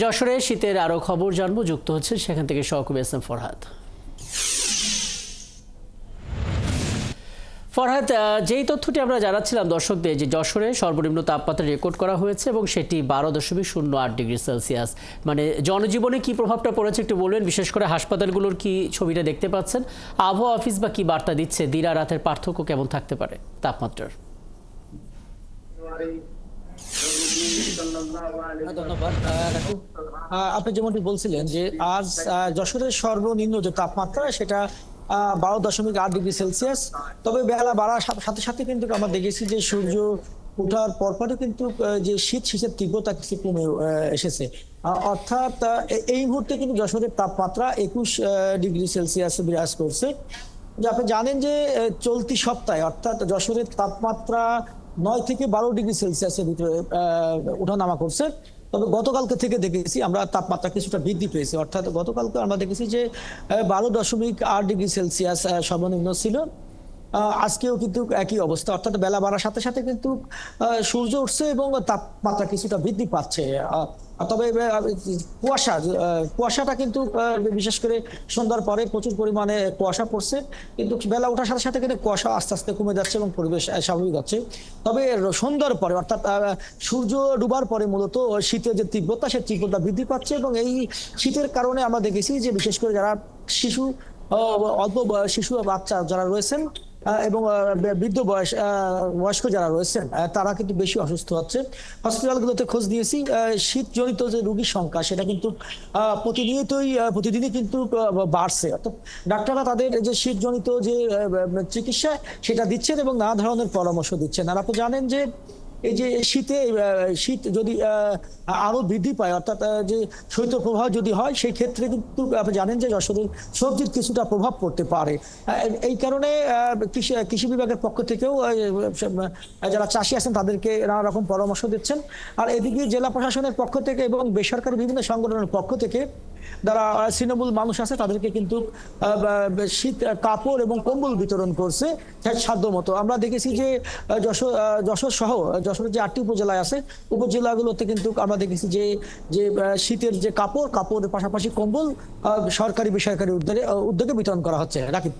যশোরে শীতের আরো খবর জানবো, যুক্ত হচ্ছে সেখান থেকে সহকর্মী এস এম ফরহাদ। ফরহাদ, যেই তথ্যটি আমরা জানাচ্ছিলাম দর্শকদের যে যশোরে সর্বনিম্ন তাপমাত্রা রেকর্ড করা হয়েছে এবং সেটি 12.08 ডিগ্রি সেলসিয়াস, মানে জনজীবনে কি প্রভাবটা পড়েছে একটু বলবেন? বিশেষ করে হাসপাতালগুলোর কি ছবিটা দেখতে পাচ্ছেন? আবহাওয়া অফিস বা কি বার্তা দিচ্ছে? দিন আর রাতের পার্থক্য কেমন থাকতে পারে তাপমাত্রার? ধন্যবাদ। আপনি যেমনটি বলছিলেন যে আজ যশোরের সর্বনিম্ন যে তাপমাত্রা সেটা 12.8 ডিগ্রি সেলসিয়াস। তবে বেলা বাড়ার সাথে সাথে কিন্তু আমরা দেখেছি যে সূর্য ওঠার পরপরই কিন্তু যে শীতের তীব্রতা কিছু কমে এসেছে। অর্থাৎ এই মুহূর্তে কিন্তু যশোরের তাপমাত্রা 21 ডিগ্রি সেলসিয়াস বিরাজ করছে। যে আপনি জানেন যে চলতি সপ্তাহে অর্থাৎ যশোরের তাপমাত্রা 9 থেকে 12 ডিগ্রি সেলসিয়াসের ভিতরে ওঠানামা করছে। তবে গতকালকে থেকে দেখেছি আমরা তাপমাত্রা কিছুটা বৃদ্ধি পেয়েছে, অর্থাৎ গতকালকে আমরা দেখেছি যে 12.8 ডিগ্রি সেলসিয়াস সর্বনিম্ন ছিল। আজকেও কিন্তু একই অবস্থা, অর্থাৎ বেলা বাড়ার সাথে সাথে কিন্তু সূর্য উঠছে এবং তাপমাত্রা কিছুটা বৃদ্ধি পাচ্ছে। তবে কুয়াশাটা কিন্তু বিশেষ করে সন্ধ্যার পরে প্রচুর পরিমাণে কুয়াশা পড়ছে, কিন্তু বেলা ওঠার সাথে সাথে কিন্তু কুয়াশা আস্তে আস্তে কমে যাচ্ছে এবং পরিবেশ স্বাভাবিক হচ্ছে। তবে সন্ধ্যার পরে অর্থাৎ সূর্য ডুবার পরে মূলত শীতের যে তীব্রতা সে তীব্রতা বৃদ্ধি পাচ্ছে এবং এই শীতের কারণে আমরা দেখেছি যে বিশেষ করে যারা শিশু, অল্প শিশু বাচ্চা যারা রয়েছেন এবং বৃদ্ধ বয়স্ক যারা রয়েছেন তারা কিন্তু বেশি অসুস্থ হচ্ছে। হসপিটালগুলোতে খোঁজ নিয়েছি, শীতজনিত যে রোগীর সংখ্যা সেটা কিন্তু প্রতিদিনই কিন্তু বাড়ছে। অর্থাৎ ডাক্তাররা তাদের যে শীতজনিত যে চিকিৎসা সেটা দিচ্ছেন এবং নানা ধরনের পরামর্শ দিচ্ছেন। আর আপনি জানেন যে এই যে শীত যদি আরো বৃদ্ধি পায়, অর্থাৎ যে শৈত্যপ্রবাহ যদি হয় সেই ক্ষেত্রে কিন্তু আপনি জানেন যে যশোরের সবজির কিছুটা প্রভাব পড়তে পারে। এই কারণে কৃষি বিভাগের পক্ষ থেকেও যারা চাষি আছেন তাদেরকে নানা রকম পরামর্শ দিচ্ছেন। আর এদিকে জেলা প্রশাসনের পক্ষ থেকে এবং বেসরকারি বিভিন্ন সংগঠনের পক্ষ থেকে যারা তৃণমূল মানুষ আছে তাদেরকে কিন্তু শীত কাপড় এবং কম্বল বিতরণ করছে সাধ্য মতো। আমরা দেখেছি যে যশোর সহ যশোরের যে 8টি উপজেলায় আছে উপজেলাগুলোতে কিন্তু আমরা দেখেছি যে যে শীতের যে কাপড়ের পাশাপাশি কম্বল সরকারি বেসরকারি উদ্যোগে বিতরণ করা হচ্ছে। রাকিব।